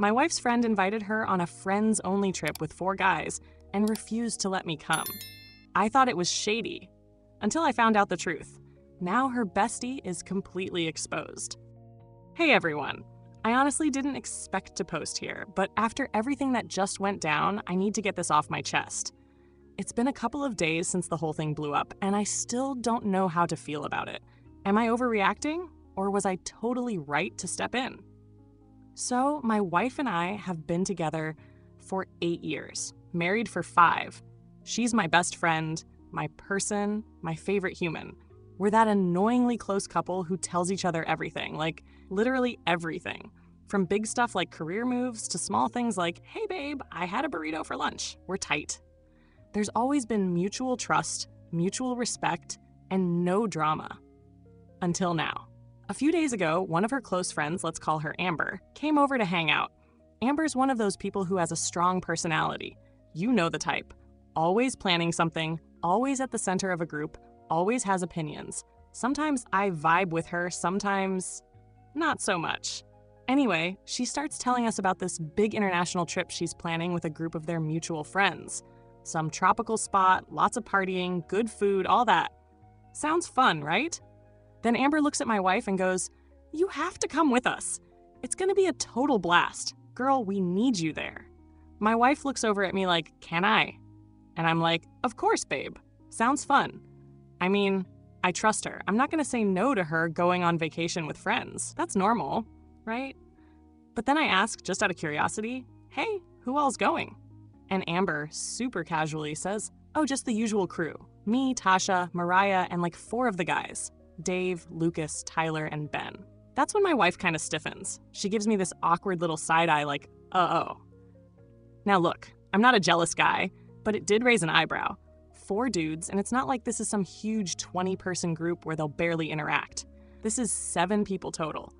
My wife's friend invited her on a friends-only trip with 4 guys and refused to let me come. I thought it was shady, until I found out the truth. Now her bestie is completely exposed. Hey everyone. I honestly didn't expect to post here, but after everything that just went down, I need to get this off my chest. It's been a couple of days since the whole thing blew up, and I still don't know how to feel about it. Am I overreacting, or was I totally right to step in? So, my wife and I have been together for 8 years, married for 5. She's my best friend, my person, my favorite human. We're that annoyingly close couple who tells each other everything, like literally everything. From big stuff like career moves to small things like, hey babe, I had a burrito for lunch. We're tight. There's always been mutual trust, mutual respect, and no drama. Until now. A few days ago, one of her close friends, let's call her Amber, came over to hang out. Amber's one of those people who has a strong personality. You know the type. Always planning something, always at the center of a group, always has opinions. Sometimes I vibe with her, sometimes not so much. Anyway, she starts telling us about this big international trip she's planning with a group of their mutual friends. Some tropical spot, lots of partying, good food, all that. Sounds fun, right? Then Amber looks at my wife and goes, "You have to come with us. It's gonna be a total blast. Girl, we need you there." My wife looks over at me like, "Can I?" And I'm like, "Of course, babe. Sounds fun." I mean, I trust her. I'm not gonna say no to her going on vacation with friends. That's normal, right? But then I ask, just out of curiosity, "Hey, who all's going?" And Amber, super casually, says, "Oh, just the usual crew. Me, Tasha, Mariah, and like 4 of the guys. Dave, Lucas, Tyler, and Ben." That's when my wife kind of stiffens. She gives me this awkward little side eye like, uh-oh. Now look, I'm not a jealous guy, but it did raise an eyebrow. 4 dudes, and it's not like this is some huge 20-person group where they'll barely interact. This is 7 people total.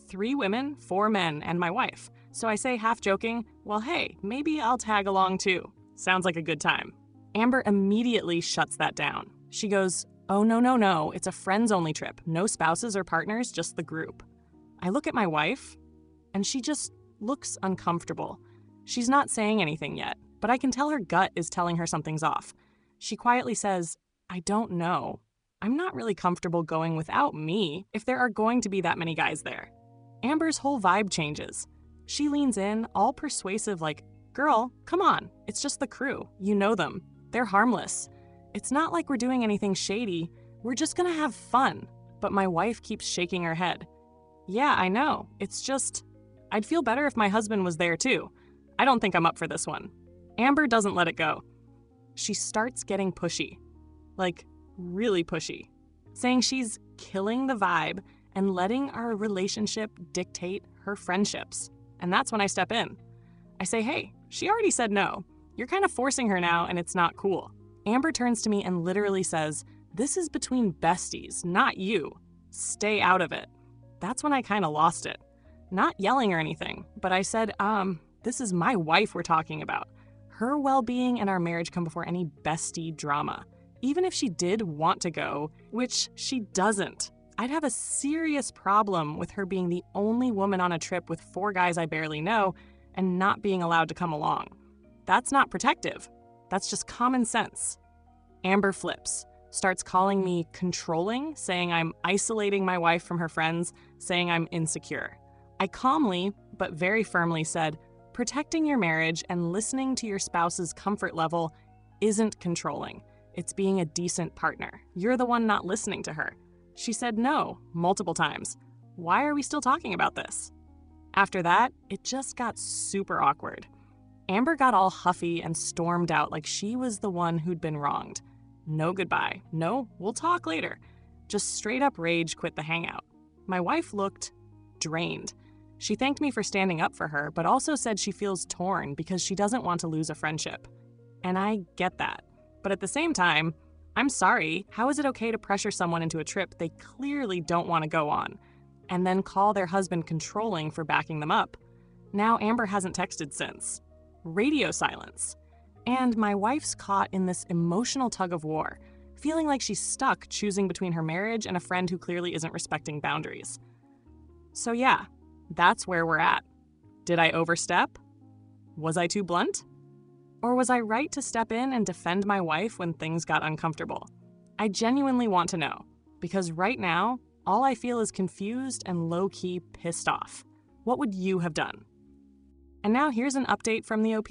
3 women, 4 men, and my wife. So I say, half joking, well, hey, maybe I'll tag along too. Sounds like a good time. Amber immediately shuts that down. She goes, "Oh, no, it's a friends-only trip. No spouses or partners, just the group." I look at my wife, and she just looks uncomfortable. She's not saying anything yet, but I can tell her gut is telling her something's off. She quietly says, "I don't know. I'm not really comfortable going without me if there are going to be that many guys there." Amber's whole vibe changes. She leans in, all persuasive like, "Girl, come on. It's just the crew. You know them. They're harmless. It's not like we're doing anything shady. We're just gonna have fun." But my wife keeps shaking her head. "Yeah, I know. It's just, I'd feel better if my husband was there too. I don't think I'm up for this one." Amber doesn't let it go. She starts getting pushy. Like, really pushy. Saying she's killing the vibe and letting our relationship dictate her friendships. And that's when I step in. I say, "Hey, she already said no. You're kind of forcing her now, and it's not cool." Amber turns to me and literally says, "This is between besties, not you. Stay out of it." That's when I kind of lost it. Not yelling or anything, but I said, this is my wife we're talking about. Her well-being and our marriage come before any bestie drama. Even if she did want to go, which she doesn't, I'd have a serious problem with her being the only woman on a trip with 4 guys I barely know and not being allowed to come along. That's not protective. That's just common sense. Amber flips, starts calling me controlling, saying I'm isolating my wife from her friends, saying I'm insecure. I calmly, but very firmly said, protecting your marriage and listening to your spouse's comfort level isn't controlling. It's being a decent partner. You're the one not listening to her. She said no, multiple times. Why are we still talking about this? After that, it just got super awkward. Amber got all huffy and stormed out like she was the one who'd been wronged. No goodbye. No, we'll talk later. Just straight up rage quit the hangout. My wife looked drained. She thanked me for standing up for her, but also said she feels torn because she doesn't want to lose a friendship. And I get that. But at the same time, I'm sorry, how is it okay to pressure someone into a trip they clearly don't want to go on, and then call their husband controlling for backing them up? Now Amber hasn't texted since. Radio silence. And my wife's caught in this emotional tug of war, feeling like she's stuck choosing between her marriage and a friend who clearly isn't respecting boundaries. So yeah, that's where we're at. Did I overstep? Was I too blunt? Or was I right to step in and defend my wife when things got uncomfortable? I genuinely want to know, because right now, all I feel is confused and low-key pissed off. What would you have done? And now here's an update from the OP.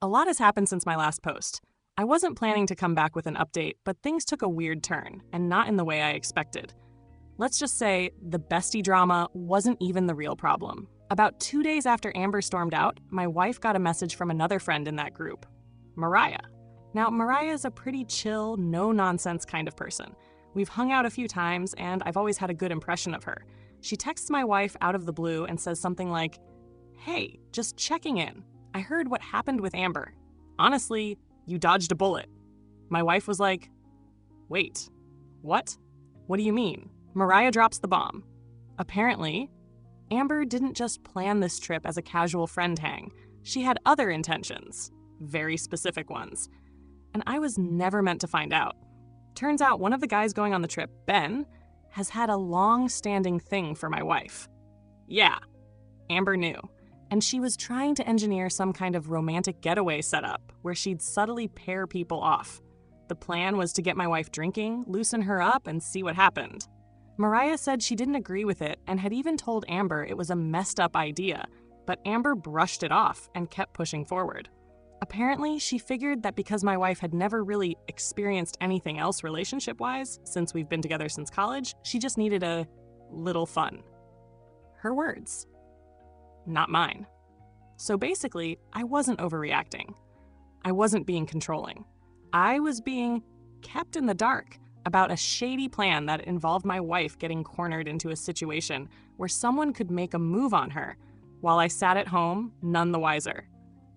A lot has happened since my last post. I wasn't planning to come back with an update, but things took a weird turn, and not in the way I expected. Let's just say the bestie drama wasn't even the real problem. About 2 days after Amber stormed out, my wife got a message from another friend in that group, Mariah. Now, Mariah is a pretty chill, no-nonsense kind of person. We've hung out a few times, and I've always had a good impression of her. She texts my wife out of the blue and says something like, "Hey, just checking in. I heard what happened with Amber. Honestly, you dodged a bullet." My wife was like, "Wait, what? What do you mean?" Mariah drops the bomb. Apparently, Amber didn't just plan this trip as a casual friend hang. She had other intentions, very specific ones. And I was never meant to find out. Turns out one of the guys going on the trip, Ben, has had a long-standing thing for my wife. Yeah, Amber knew. And she was trying to engineer some kind of romantic getaway setup where she'd subtly pair people off. The plan was to get my wife drinking, loosen her up, and see what happened. Mariah said she didn't agree with it and had even told Amber it was a messed up idea, but Amber brushed it off and kept pushing forward. Apparently, she figured that because my wife had never really experienced anything else relationship-wise since we've been together since college, she just needed a little fun. Her words. Not mine. So basically, I wasn't overreacting. I wasn't being controlling. I was being kept in the dark about a shady plan that involved my wife getting cornered into a situation where someone could make a move on her, while I sat at home, none the wiser.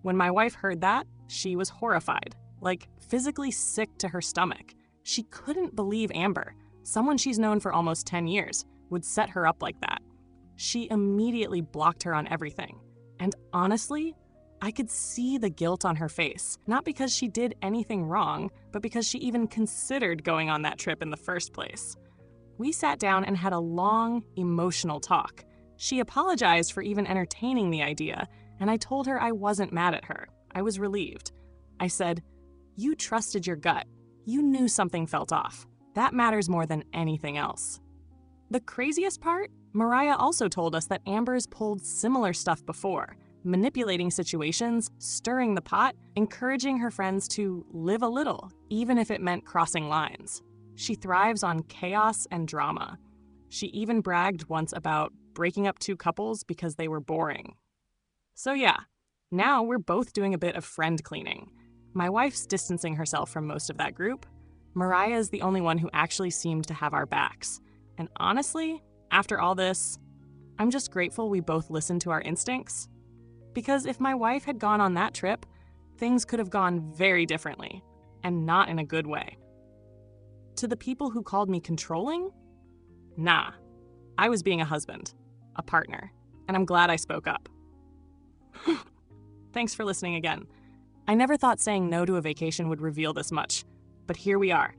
When my wife heard that, she was horrified, like physically sick to her stomach. She couldn't believe Amber, someone she's known for almost 10 years, would set her up like that. She immediately blocked her on everything. And honestly, I could see the guilt on her face, not because she did anything wrong, but because she even considered going on that trip in the first place. We sat down and had a long, emotional talk. She apologized for even entertaining the idea, and I told her I wasn't mad at her. I was relieved. I said, "You trusted your gut. You knew something felt off. That matters more than anything else." The craziest part? Mariah also told us that Amber's pulled similar stuff before, manipulating situations, stirring the pot, encouraging her friends to live a little, even if it meant crossing lines. She thrives on chaos and drama. She even bragged once about breaking up 2 couples because they were boring. So yeah, now we're both doing a bit of friend cleaning. My wife's distancing herself from most of that group. Mariah is the only one who actually seemed to have our backs. And honestly, after all this, I'm just grateful we both listened to our instincts. Because if my wife had gone on that trip, things could have gone very differently, and not in a good way. To the people who called me controlling? Nah, I was being a husband, a partner, and I'm glad I spoke up. Thanks for listening again. I never thought saying no to a vacation would reveal this much, but here we are.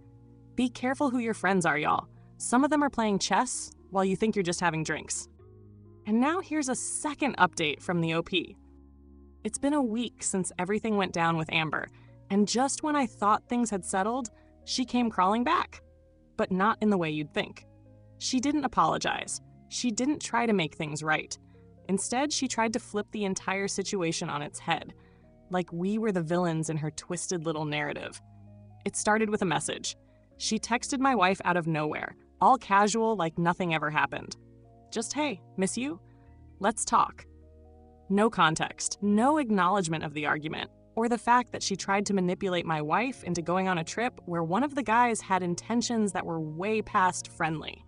Be careful who your friends are, y'all. Some of them are playing chess while you think you're just having drinks. And now here's a second update from the OP. It's been a week since everything went down with Amber, and just when I thought things had settled, she came crawling back. But not in the way you'd think. She didn't apologize. She didn't try to make things right. Instead, she tried to flip the entire situation on its head, like we were the villains in her twisted little narrative. It started with a message. She texted my wife out of nowhere, all casual like nothing ever happened. Just, "Hey, miss you? Let's talk." No context, no acknowledgement of the argument, or the fact that she tried to manipulate my wife into going on a trip where one of the guys had intentions that were way past friendly.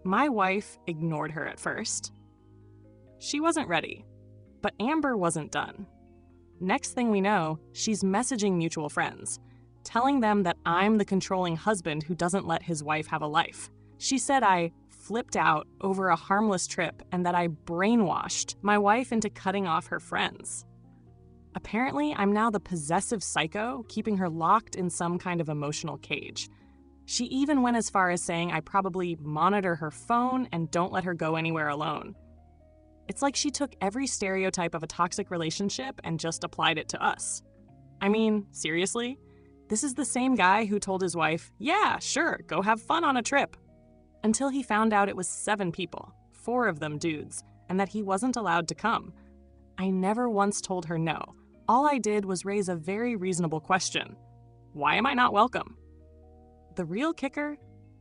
My wife ignored her at first. She wasn't ready, but Amber wasn't done. Next thing we know, she's messaging mutual friends, telling them that I'm the controlling husband who doesn't let his wife have a life. She said I flipped out over a harmless trip and that I brainwashed my wife into cutting off her friends. Apparently, I'm now the possessive psycho, keeping her locked in some kind of emotional cage. She even went as far as saying I probably monitor her phone and don't let her go anywhere alone. It's like she took every stereotype of a toxic relationship and just applied it to us. I mean, seriously? This is the same guy who told his wife, "Yeah, sure, go have fun on a trip," until he found out it was 7 people, 4 of them dudes, and that he wasn't allowed to come. I never once told her no. All I did was raise a very reasonable question. Why am I not welcome? The real kicker?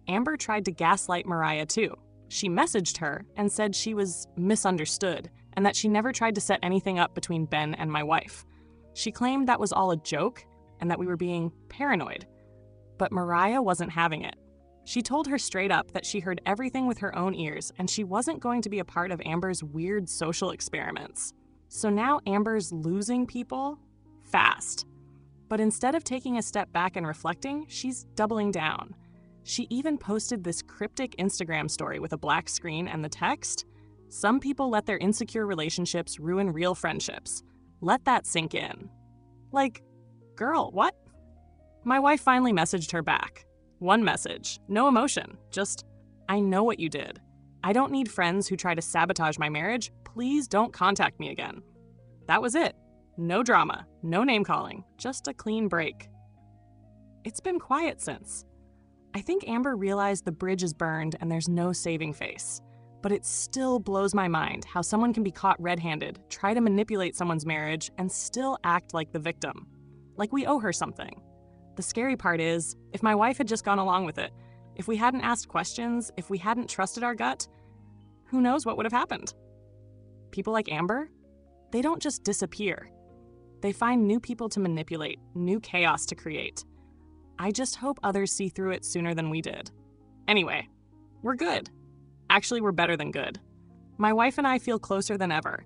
Amber tried to gaslight Mariah too. She messaged her and said she was misunderstood and that she never tried to set anything up between Ben and my wife. She claimed that was all a joke and that we were being paranoid. But Mariah wasn't having it. She told her straight up that she heard everything with her own ears and she wasn't going to be a part of Amber's weird social experiments. So now Amber's losing people fast. But instead of taking a step back and reflecting, she's doubling down. She even posted this cryptic Instagram story with a black screen and the text, "Some people let their insecure relationships ruin real friendships. Let that sink in." Like, girl, what? My wife finally messaged her back. One message, no emotion, just, "I know what you did. I don't need friends who try to sabotage my marriage. Please don't contact me again." That was it. No drama, no name calling, just a clean break. It's been quiet since. I think Amber realized the bridge is burned and there's no saving face. But it still blows my mind how someone can be caught red-handed, try to manipulate someone's marriage, and still act like the victim. Like we owe her something. The scary part is, if my wife had just gone along with it, if we hadn't asked questions, if we hadn't trusted our gut, who knows what would have happened? People like Amber, they don't just disappear. They find new people to manipulate, new chaos to create. I just hope others see through it sooner than we did. Anyway, we're good. Actually, we're better than good. My wife and I feel closer than ever.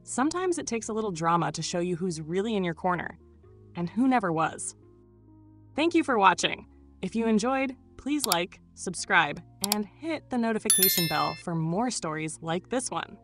Sometimes it takes a little drama to show you who's really in your corner, and who never was. Thank you for watching. If you enjoyed, please like, subscribe, and hit the notification bell for more stories like this one.